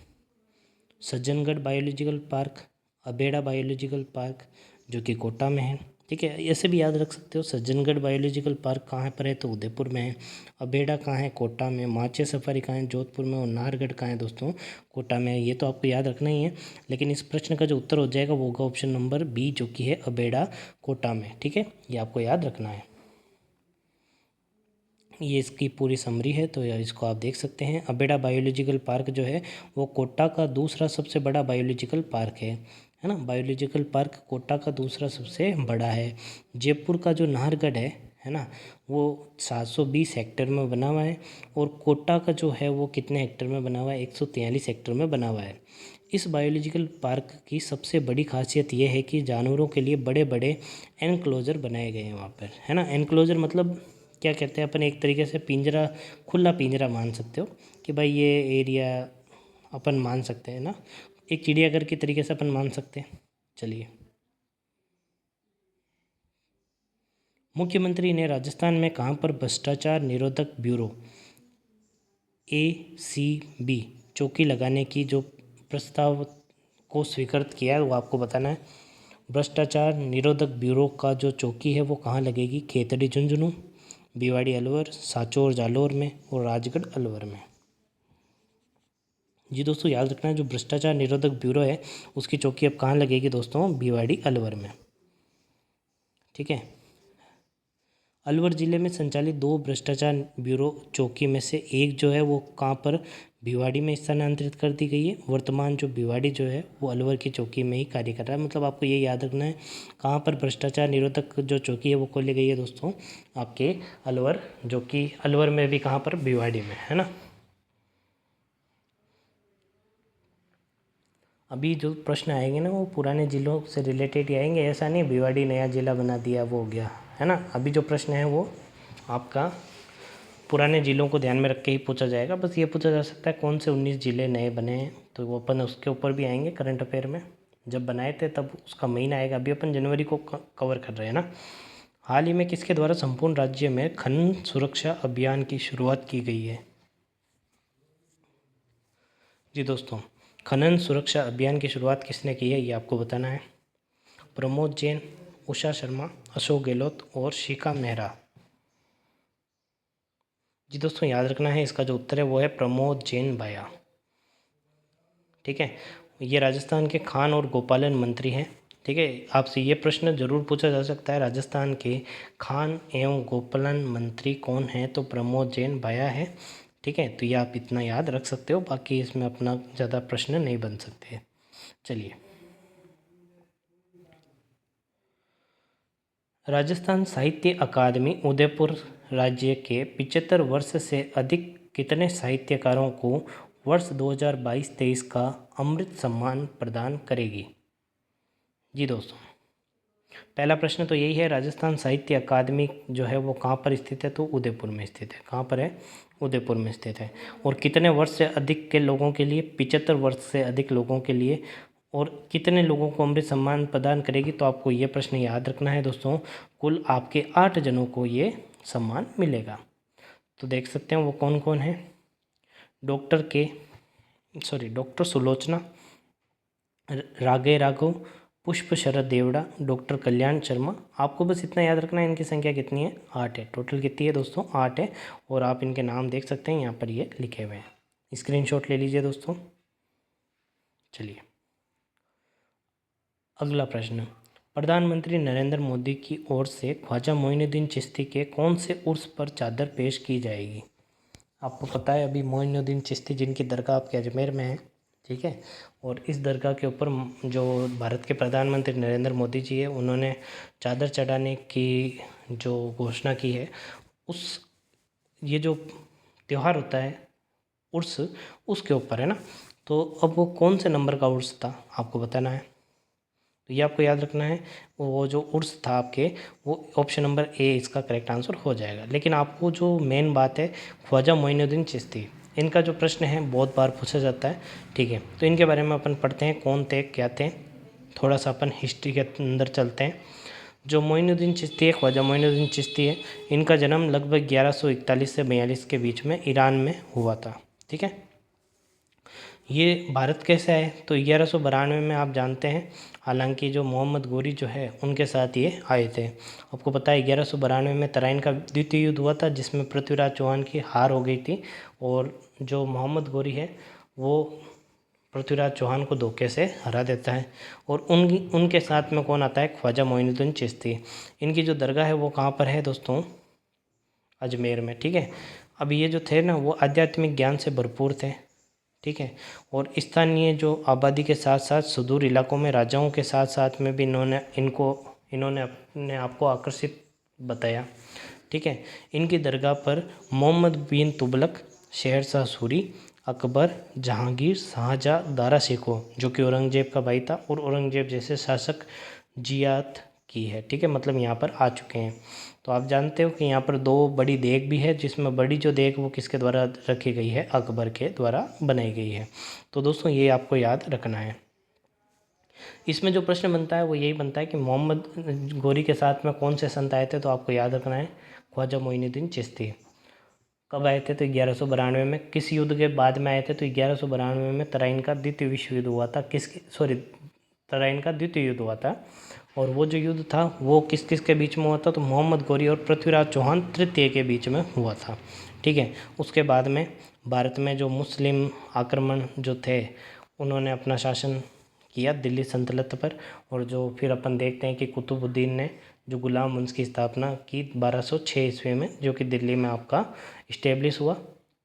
Sajjangarh biological park, Abheda biological park जो कि कोटा में है, ठीक है। ऐसे भी याद रख सकते हो, सज्जनगढ़ बायोलॉजिकल पार्क कहाँ पर है? तो उदयपुर में है। अबेड़ा कहाँ है? कोटा में। माचे सफारी कहाँ है? जोधपुर में। और नाहरगढ़ कहाँ है दोस्तों? कोटा में। ये तो आपको याद रखना ही है, लेकिन इस प्रश्न का जो उत्तर हो जाएगा वो होगा ऑप्शन नंबर बी जो कि है अबेड़ा कोटा में, ठीक है। ये आपको याद रखना है। ये इसकी पूरी समरी है, तो यार इसको आप देख सकते हैं। अबेड़ा बायोलॉजिकल पार्क जो है वो कोटा का दूसरा सबसे बड़ा बायोलॉजिकल पार्क है ना। बायोलॉजिकल पार्क कोटा का दूसरा सबसे बड़ा है। जयपुर का जो नाहरगढ़ है ना, वो 720 हेक्टेयर में बना हुआ है, और कोटा का जो है वो कितने हेक्टेयर में बना हुआ है? 143 हेक्टेयर में बना हुआ है। इस बायोलॉजिकल पार्क की सबसे बड़ी खासियत ये है कि जानवरों के लिए बड़े बड़े एनक्लोजर बनाए गए हैं वहाँ पर, है ना। एनक्लोजर मतलब क्या कहते हैं अपन, एक तरीके से पिंजरा, खुला पिंजरा मान सकते हो कि भाई ये एरिया अपन मान सकते हैं ना, एक चिड़ियाघर की तरीके से अपन मान सकते हैं। चलिए, मुख्यमंत्री ने राजस्थान में कहाँ पर भ्रष्टाचार निरोधक ब्यूरो ACB चौकी लगाने की जो प्रस्ताव को स्वीकृत किया है वो आपको बताना है। भ्रष्टाचार निरोधक ब्यूरो का जो चौकी है वो कहाँ लगेगी? खेतड़ी झुंझुनू, भिवाड़ी अलवर, सांचौर जालौर में, और राजगढ़ अलवर में। जी दोस्तों, याद रखना है जो भ्रष्टाचार निरोधक ब्यूरो है उसकी चौकी अब कहाँ लगेगी दोस्तों? भिवाड़ी अलवर में, ठीक है। अलवर ज़िले में संचालित 2 भ्रष्टाचार ब्यूरो चौकी में से एक जो है वो कहाँ पर, भिवाड़ी में स्थानांतरित कर दी गई है। वर्तमान जो भिवाड़ी जो है वो अलवर की चौकी में ही कार्य कर रहा है। मतलब आपको ये याद रखना है कहाँ पर भ्रष्टाचार निरोधक जो चौकी है वो खोली गई है दोस्तों, आपके अलवर, जो कि अलवर में भी कहाँ पर, भिवाड़ी में, है ना। अभी जो प्रश्न आएंगे ना वो पुराने ज़िलों से रिलेटेड ही आएंगे, ऐसा नहीं भिवाड़ी नया ज़िला बना दिया वो हो गया, है ना। अभी जो प्रश्न है वो आपका पुराने ज़िलों को ध्यान में रख के ही पूछा जाएगा। बस ये पूछा जा सकता है कौन से 19 ज़िले नए बने हैं, तो वो अपन उसके ऊपर भी आएंगे करंट अफेयर में। जब बनाए थे तब उसका महीना आएगा, अभी अपन जनवरी को कवर कर रहे हैं ना। हाल ही में किसके द्वारा संपूर्ण राज्य में खनन सुरक्षा अभियान की शुरुआत की गई है? जी दोस्तों, खनन सुरक्षा अभियान की शुरुआत किसने की है ये आपको बताना है। प्रमोद जैन, उषा शर्मा, अशोक गहलोत और शिखा मेहरा। जी दोस्तों, याद रखना है इसका जो उत्तर है वो है प्रमोद जैन भाया। ठीक है, ये राजस्थान के खान और गोपालन मंत्री हैं। ठीक है, आपसे ये प्रश्न जरूर पूछा जा सकता है, राजस्थान के खान एवं गोपालन मंत्री कौन है, तो प्रमोद जैन भाया है। ठीक है, तो ये आप इतना याद रख सकते हो, बाकी इसमें अपना ज़्यादा प्रश्न नहीं बन सकते। चलिए, राजस्थान साहित्य अकादमी उदयपुर राज्य के 75 वर्ष से अधिक कितने साहित्यकारों को वर्ष 2022-23 का अमृत सम्मान प्रदान करेगी? जी दोस्तों, पहला प्रश्न तो यही है, राजस्थान साहित्य अकादमी जो है वो कहाँ पर स्थित है, तो उदयपुर में स्थित है। कहाँ पर है? उदयपुर में स्थित है। और कितने वर्ष से अधिक के लोगों के लिए? 75 वर्ष से अधिक लोगों के लिए। और कितने लोगों को अमृत सम्मान प्रदान करेगी, तो आपको ये प्रश्न याद रखना है दोस्तों, कुल आपके 8 जनों को ये सम्मान मिलेगा। तो देख सकते हैं वो कौन कौन है। डॉक्टर सुलोचना, रागे राघव, पुष्प शरद देवड़ा, डॉक्टर कल्याण शर्मा। आपको बस इतना याद रखना है इनकी संख्या कितनी है, 8 है। टोटल कितनी है दोस्तों? 8 है। और आप इनके नाम देख सकते हैं यहाँ पर ये लिखे हुए हैं, स्क्रीनशॉट ले लीजिए दोस्तों। चलिए, अगला प्रश्न, प्रधानमंत्री नरेंद्र मोदी की ओर से ख्वाजा मोइनुद्दीन चिश्ती के कौन से उर्स पर चादर पेश की जाएगी? आपको पता है अभी मोइनुद्दीन चिश्ती जिनकी दरगाह आपके अजमेर में है। ठीक है, और इस दरगाह के ऊपर जो भारत के प्रधानमंत्री नरेंद्र मोदी जी है उन्होंने चादर चढ़ाने की जो घोषणा की है, उस ये जो त्यौहार होता है उर्स, उसके ऊपर है ना। तो अब वो कौन से नंबर का उर्स था आपको बताना है। तो ये आपको याद रखना है, वो जो उर्स था आपके, वो ऑप्शन नंबर ए इसका करेक्ट आंसर हो जाएगा। लेकिन आपको जो मेन बात है, ख्वाजा मोइनुद्दीन चिश्ती, इनका जो प्रश्न है बहुत बार पूछा जाता है। ठीक है, तो इनके बारे में अपन पढ़ते हैं, कौन थे, क्या थे, थोड़ा सा अपन हिस्ट्री के अंदर चलते हैं। जो मोइनुद्दीन चिश्ती है, ख्वाजा मोइनुद्दीन चिश्ती है, इनका जन्म लगभग 1141 से 42 के बीच में ईरान में हुआ था। ठीक है, ये भारत कैसे आए, तो 1192 में आप जानते हैं, हालांकि जो मोहम्मद गोरी जो है उनके साथ ये आए थे। आपको पता है 1192 में तराइन का द्वितीय युद्ध हुआ था जिसमें पृथ्वीराज चौहान की हार हो गई थी, और जो मोहम्मद गोरी है वो पृथ्वीराज चौहान को धोखे से हरा देता है। और उनके साथ में कौन आता है? ख्वाजा मोइनुद्दीन चिश्ती। इनकी जो दरगाह है वो कहाँ पर है दोस्तों? अजमेर में। ठीक है, अब ये जो थे ना वो आध्यात्मिक ज्ञान से भरपूर थे। ठीक है, और स्थानीय जो आबादी के साथ साथ सुदूर इलाकों में राजाओं के साथ साथ में भी इन्होंने अपने आप को आकर्षित बताया। ठीक है, इनकी दरगाह पर मोहम्मद बिन तुगलक, शहरशाह सूरी, अकबर, जहांगीर, शाहजहाँ, दारा शिकोह जो कि औरंगजेब का भाई था, और औरंगजेब जैसे शासक जियात की है। ठीक है, मतलब यहाँ पर आ चुके हैं। तो आप जानते हो कि यहाँ पर 2 बड़ी देग भी है, जिसमें बड़ी जो देग वो किसके द्वारा रखी गई है? अकबर के द्वारा बनाई गई है। तो दोस्तों ये आपको याद रखना है। इसमें जो प्रश्न बनता है वो यही बनता है कि मोहम्मद गोरी के साथ में कौन से संत आए थे, तो आपको याद रखना है ख्वाजा मोइनुद्दीन चिश्ती। कब आए थे? तो 1192 में। किस युद्ध के बाद में आए थे? तो 1192 में तराइन का द्वितीय विश्व युद्ध हुआ था। तराइन का द्वितीय युद्ध हुआ था, और वो जो युद्ध था वो किस किस के बीच में हुआ था? तो मोहम्मद गोरी और पृथ्वीराज चौहान तृतीय के बीच में हुआ था। ठीक है, उसके बाद में भारत में जो मुस्लिम आक्रमण जो थे उन्होंने अपना शासन किया दिल्ली सल्तनत पर। और जो फिर अपन देखते हैं कि कुतुबुद्दीन ने जो गुलाम वंश की स्थापना की 1206 ईस्वी में, जो कि दिल्ली में आपका इस्टेब्लिश हुआ।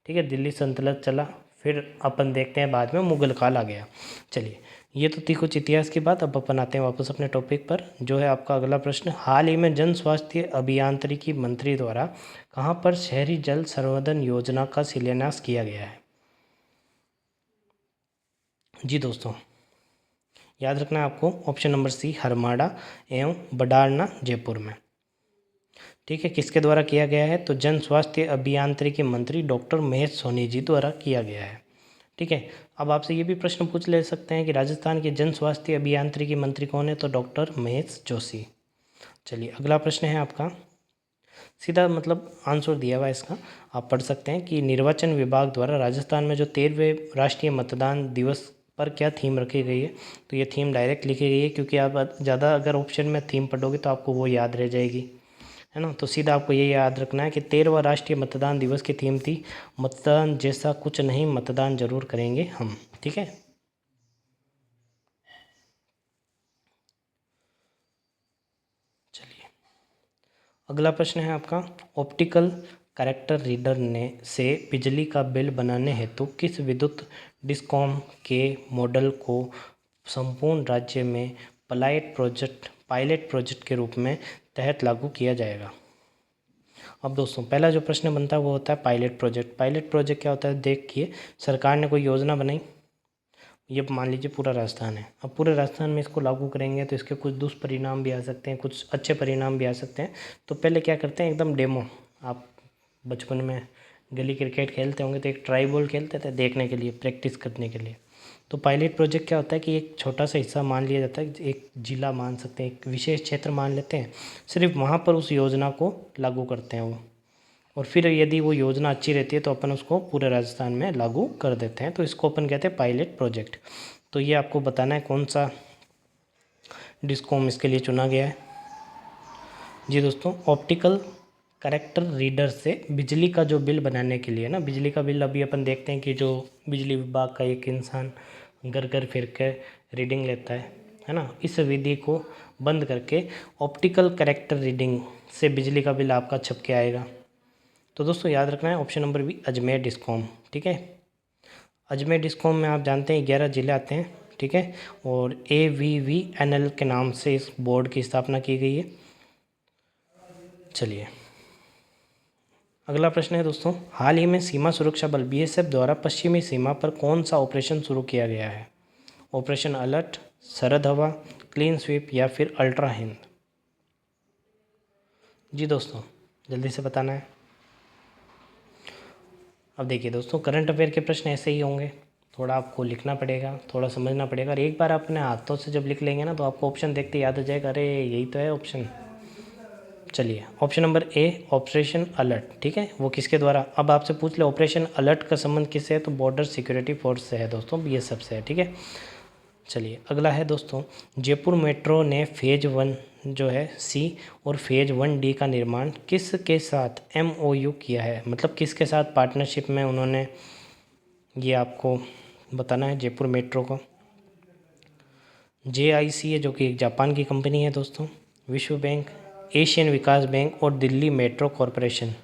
ठीक है, दिल्ली सल्तनत चला, फिर अपन देखते हैं बाद में मुगल काल आ गया। चलिए, ये तो थी कुछ इतिहास की बात। अब अपन आते हैं वापस अपने टॉपिक पर, जो है आपका अगला प्रश्न। हाल ही में जन स्वास्थ्य अभियांत्रिकी मंत्री द्वारा कहाँ पर शहरी जल संवर्धन योजना का शिलान्यास किया गया है? जी दोस्तों, याद रखना है आपको, ऑप्शन नंबर सी, हरमाड़ा एवं बडारना, जयपुर में। ठीक है, किसके द्वारा किया गया है? तो जन स्वास्थ्य अभियांत्रिकी मंत्री डॉक्टर महेश सोनी जी द्वारा किया गया है। ठीक है, अब आपसे ये भी प्रश्न पूछ ले सकते हैं कि राजस्थान के जन स्वास्थ्य अभियांत्रिकी मंत्री कौन है? तो डॉक्टर महेश जोशी। चलिए, अगला प्रश्न है आपका, सीधा मतलब आंसर दिया हुआ है इसका, आप पढ़ सकते हैं कि निर्वाचन विभाग द्वारा राजस्थान में जो 13वें राष्ट्रीय मतदान दिवस पर क्या थीम रखी गई है? तो ये थीम डायरेक्ट लिखी गई है, क्योंकि आप ज़्यादा अगर ऑप्शन में थीम पढ़ोगे तो आपको वो याद रह जाएगी, है ना। तो सीधा आपको ये याद रखना है कि 13वां राष्ट्रीय मतदान दिवस की थीम थी मतदान जैसा कुछ नहीं, मतदान जरूर करेंगे हम। ठीक है, चलिए, अगला प्रश्न है आपका, ऑप्टिकल कैरेक्टर रीडर ने से बिजली का बिल बनाने हेतु किस विद्युत डिस्कॉम के मॉडल को संपूर्ण राज्य में पायलट प्रोजेक्ट के रूप में तहत लागू किया जाएगा? अब दोस्तों, पहला जो प्रश्न बनता है वो होता है पायलट प्रोजेक्ट। पायलट प्रोजेक्ट क्या होता है? देखिए, सरकार ने कोई योजना बनाई, ये मान लीजिए पूरा राजस्थान है, अब पूरे राजस्थान में इसको लागू करेंगे तो इसके कुछ दुष्परिणाम भी आ सकते हैं, कुछ अच्छे परिणाम भी आ सकते हैं। तो पहले क्या करते हैं, एकदम डेमो, आप बचपन में गली क्रिकेट खेलते होंगे तो एक ट्राई बॉल खेलते थे देखने के लिए, प्रैक्टिस करने के लिए। तो पायलट प्रोजेक्ट क्या होता है कि एक छोटा सा हिस्सा मान लिया जाता है, एक जिला मान सकते हैं, एक विशेष क्षेत्र मान लेते हैं, सिर्फ वहाँ पर उस योजना को लागू करते हैं वो, और फिर यदि वो योजना अच्छी रहती है तो अपन उसको पूरे राजस्थान में लागू कर देते हैं। तो इसको अपन कहते हैं पायलट प्रोजेक्ट। तो ये आपको बताना है कौन सा डिस्कॉम इसके लिए चुना गया है। जी दोस्तों, ऑप्टिकल कैरेक्टर रीडर से बिजली का जो बिल बनाने के लिए ना, बिजली का बिल अभी अपन देखते हैं कि जो बिजली विभाग का एक इंसान घर घर फिर के रीडिंग लेता है ना, इस विधि को बंद करके ऑप्टिकल कैरेक्टर रीडिंग से बिजली का बिल आपका छप के आएगा। तो दोस्तों, याद रखना है option number B, Ajmer discom. ठीक है, अजमेर डिस्कॉम में आप जानते हैं 11 जिले आते हैं। ठीक है, और AVVNL के नाम से इस बोर्ड की स्थापना की गई है। चलिए, अगला प्रश्न है दोस्तों, हाल ही में सीमा सुरक्षा बल BSF द्वारा पश्चिमी सीमा पर कौन सा ऑपरेशन शुरू किया गया है? ऑपरेशन अलर्ट, सरहद हवा, क्लीन स्वीप या फिर अल्ट्रा हिंद? जी दोस्तों, जल्दी से बताना है। अब देखिए दोस्तों, करंट अफेयर के प्रश्न ऐसे ही होंगे, थोड़ा आपको लिखना पड़ेगा, थोड़ा समझना पड़ेगा, और एक बार अपने हाथों से जब लिख लेंगे ना तो आपको ऑप्शन देखते याद आ जाएगा, अरे यही तो है ऑप्शन। चलिए, option number A, operation alert. ठीक है, वो किसके द्वारा, अब आपसे पूछ ले ऑपरेशन अलर्ट का संबंध किससे है? तो बॉर्डर सिक्योरिटी फोर्स से है दोस्तों, BSF से है। ठीक है, चलिए, अगला है दोस्तों, जयपुर मेट्रो ने फेज 1 जो है C और फेज 1D का निर्माण किसके साथ MOU किया है? मतलब किसके साथ पार्टनरशिप में उन्होंने, ये आपको बताना है। जयपुर मेट्रो को JIC है, जो कि एक जापान की कंपनी है दोस्तों, विश्व बैंक, एशियन विकास बैंक और दिल्ली मेट्रो कॉरपोरेशन।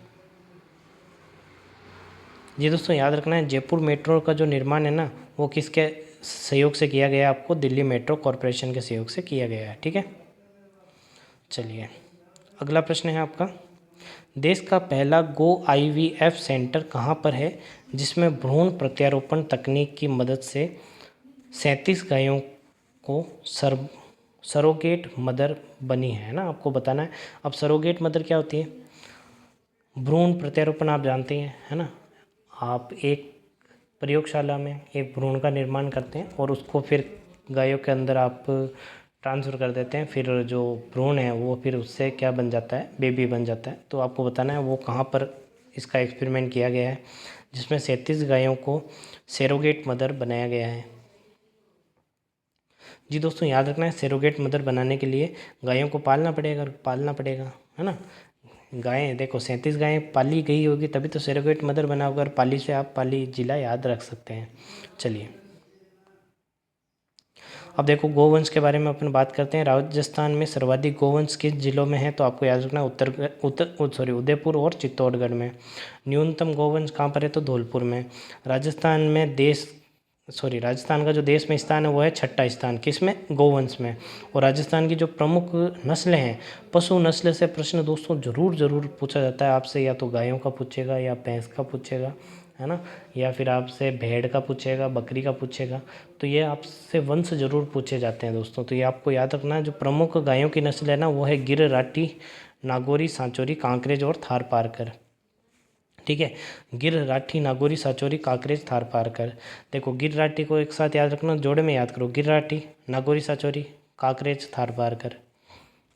ये दोस्तों याद रखना है, जयपुर मेट्रो का जो निर्माण है ना, वो किसके सहयोग से किया गया है? आपको दिल्ली मेट्रो कॉरपोरेशन के सहयोग से किया गया है। ठीक है, चलिए, अगला प्रश्न है आपका, देश का पहला गो IVF सेंटर कहाँ पर है जिसमें भ्रूण प्रत्यारोपण तकनीक की मदद से 37 गायों को सरोगेट मदर बनी है ना? आपको बताना है। अब सरोगेट मदर क्या होती है? भ्रूण प्रत्यारोपण आप जानते हैं, है ना, आप एक प्रयोगशाला में एक भ्रूण का निर्माण करते हैं और उसको फिर गायों के अंदर आप ट्रांसफ़र कर देते हैं, फिर जो भ्रूण है वो फिर उससे क्या बन जाता है? बेबी बन जाता है। तो आपको बताना है वो कहाँ पर इसका एक्सपेरिमेंट किया गया है जिसमें 37 गायों को सरोगेट मदर बनाया गया है। जी दोस्तों, याद रखना है, सरोगेट मदर बनाने के लिए गायों को पालना पड़ेगा, है ना। गायें देखो, 37 गायें पाली गई होगी तभी तो सरोगेट मदर बना होगा, और पाली से आप पाली जिला याद रख सकते हैं। चलिए, अब देखो गोवंश के बारे में अपन बात करते हैं। राजस्थान में सर्वाधिक गोवंश किस जिलों में है, तो आपको याद रखना उदयपुर और चित्तौड़गढ़ में। न्यूनतम गोवंश कहाँ पर है, तो धौलपुर में। राजस्थान का जो देश में स्थान है वो है 6ठा स्थान, किस में, गोवंश में। और राजस्थान की जो प्रमुख नस्लें हैं, पशु नस्ल से प्रश्न दोस्तों ज़रूर पूछा जाता है आपसे, या तो गायों का पूछेगा या भैंस का पूछेगा, है ना, या फिर आपसे भेड़ का पूछेगा, बकरी का पूछेगा। तो ये आपसे वंश जरूर पूछे जाते हैं दोस्तों। तो ये आपको याद रखना है। जो प्रमुख गायों की नस्ल है ना वो है गिर, राठी, नागौरी, सांचौरी, कांकरेज और थारपारकर। ठीक है, गिर, राठी, नागौरी, सांचौरी, कांकरेज, थारपारकर। देखो गिर राठी को एक साथ याद रखना, जोड़े में याद करो, गिर राठी, नागौरी, सांचौरी, कांकरेज, थारपारकर।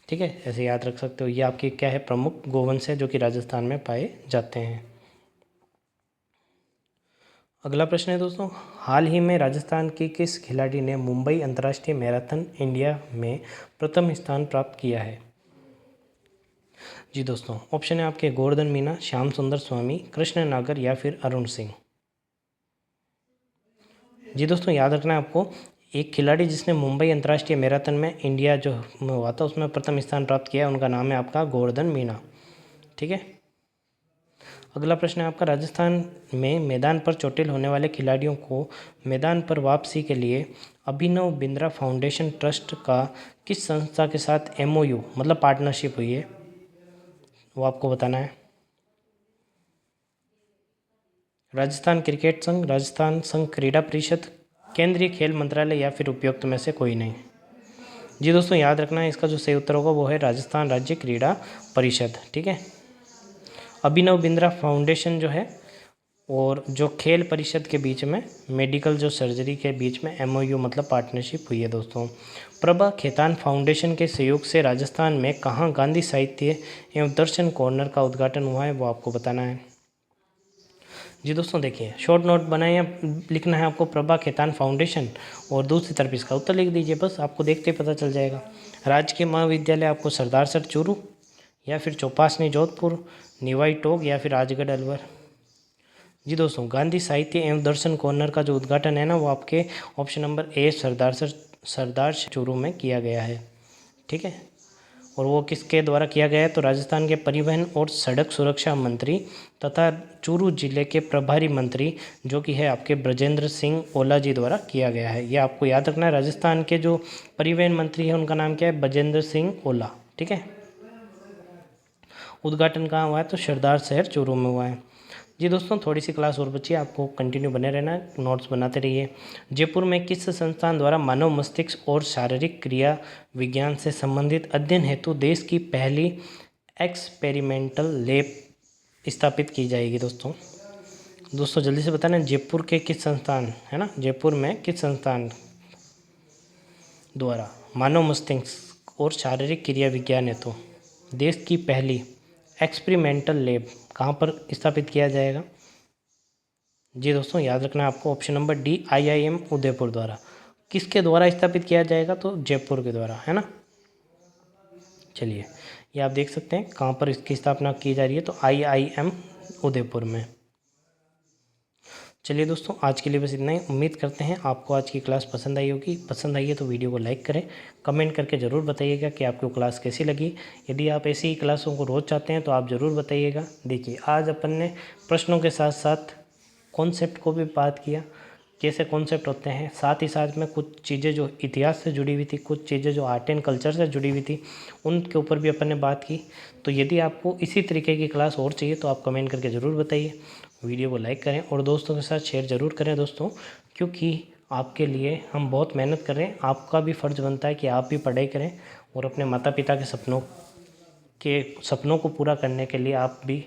ठीक है, ऐसे याद रख सकते हो। ये आपके क्या है, प्रमुख गोवंश है जो कि राजस्थान में पाए जाते हैं। अगला प्रश्न है दोस्तों, हाल ही में राजस्थान के किस खिलाड़ी ने मुंबई अंतर्राष्ट्रीय मैराथन इंडिया में प्रथम स्थान प्राप्त किया है? जी दोस्तों, ऑप्शन है आपके गोवर्धन मीना, श्याम सुंदर स्वामी, कृष्ण नागर या फिर अरुण सिंह। जी दोस्तों, याद रखना है आपको, एक खिलाड़ी जिसने मुंबई अंतर्राष्ट्रीय मैराथन में इंडिया जो हुआ था उसमें प्रथम स्थान प्राप्त किया, उनका नाम है आपका गोवर्धन मीना। ठीक है, अगला प्रश्न है आपका, राजस्थान में मैदान पर चोटिल होने वाले खिलाड़ियों को मैदान पर वापसी के लिए अभिनव बिंद्रा फाउंडेशन ट्रस्ट का किस संस्था के साथ MOU मतलब पार्टनरशिप हुई है, वो आपको बताना है। राजस्थान क्रिकेट संघ, राजस्थान संघ क्रीड़ा परिषद, केंद्रीय खेल मंत्रालय या फिर उपयुक्त में से कोई नहीं। जी दोस्तों, याद रखना है, इसका जो सही उत्तर होगा वो है राजस्थान राज्य क्रीड़ा परिषद। ठीक है, अभिनव बिंद्रा फाउंडेशन जो है और जो खेल परिषद के बीच में मेडिकल जो सर्जरी के बीच में MOU मतलब पार्टनरशिप हुई है दोस्तों। प्रभा खेतान फाउंडेशन के सहयोग से राजस्थान में कहाँ गांधी साहित्य एवं दर्शन कॉर्नर का उद्घाटन हुआ है, वो आपको बताना है। जी दोस्तों, देखिए शॉर्ट नोट बनाए, लिखना है आपको प्रभा खेतान फाउंडेशन और दूसरी तरफ इसका उत्तर लिख दीजिए, बस आपको देखते ही पता चल जाएगा। राजकीय महाविद्यालय आपको सरदार सर चूरू या फिर चौपासनी जोधपुर, निवाई टोक या फिर राजगढ़ अलवर। जी दोस्तों, गांधी साहित्य एवं दर्शन कॉर्नर का जो उद्घाटन है ना वो आपके ऑप्शन नंबर ए सरदार चूरू में किया गया है। ठीक है, और वो किसके द्वारा किया गया है, तो राजस्थान के परिवहन और सड़क सुरक्षा मंत्री तथा चूरू जिले के प्रभारी मंत्री जो कि है आपके ब्रजेंद्र सिंह ओला जी द्वारा किया गया है। ये आपको याद रखना है। राजस्थान के जो परिवहन मंत्री है उनका नाम क्या है, ब्रजेंद्र सिंह ओला। ठीक है, उद्घाटन कहाँ हुआ है, तो सरदार शहर चूरू में हुआ है। जी दोस्तों, थोड़ी सी क्लास और बची है, आपको कंटिन्यू बने रहना है, नोट्स बनाते रहिए। जयपुर में किस संस्थान द्वारा मानव मस्तिष्क और शारीरिक क्रिया विज्ञान से संबंधित अध्ययन हेतु देश की पहली एक्सपेरिमेंटल लैब स्थापित की जाएगी? दोस्तों जल्दी से बताना, जयपुर के किस संस्थान, है ना, जयपुर में किस संस्थान द्वारा मानव मस्तिष्क और शारीरिक क्रिया विज्ञान हेतु देश की पहली एक्सपेरिमेंटल लैब कहाँ पर स्थापित किया जाएगा? जी दोस्तों, याद रखना आपको, option number D IIM Udaipur द्वारा। किसके द्वारा स्थापित किया जाएगा, तो जयपुर के द्वारा, है ना। चलिए, ये आप देख सकते हैं कहाँ पर इसकी स्थापना की जा रही है, तो IIM उदयपुर में। चलिए दोस्तों, आज के लिए बस इतना ही। उम्मीद करते हैं आपको आज की क्लास पसंद आई होगी। पसंद आई है तो वीडियो को लाइक करें, कमेंट करके ज़रूर बताइएगा कि आपको क्लास कैसी लगी। यदि आप ऐसी ही क्लासों को रोज़ चाहते हैं तो आप ज़रूर बताइएगा। देखिए, आज अपन ने प्रश्नों के साथ साथ कॉन्सेप्ट को भी बात किया, कैसे कॉन्सेप्ट होते हैं, साथ ही साथ में कुछ चीज़ें जो इतिहास से जुड़ी हुई थी, कुछ चीज़ें जो आर्ट एंड कल्चर से जुड़ी हुई थी, उनके ऊपर भी अपन ने बात की। तो यदि आपको इसी तरीके की क्लास और चाहिए तो आप कमेंट करके ज़रूर बताइए। वीडियो को लाइक करें और दोस्तों के साथ शेयर ज़रूर करें दोस्तों, क्योंकि आपके लिए हम बहुत मेहनत कर रहे हैं। आपका भी फ़र्ज़ बनता है कि आप भी पढ़ाई करें और अपने माता पिता के सपनों को पूरा करने के लिए आप भी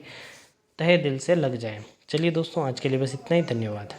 तहे दिल से लग जाएं। चलिए दोस्तों, आज के लिए बस इतना ही। धन्यवाद।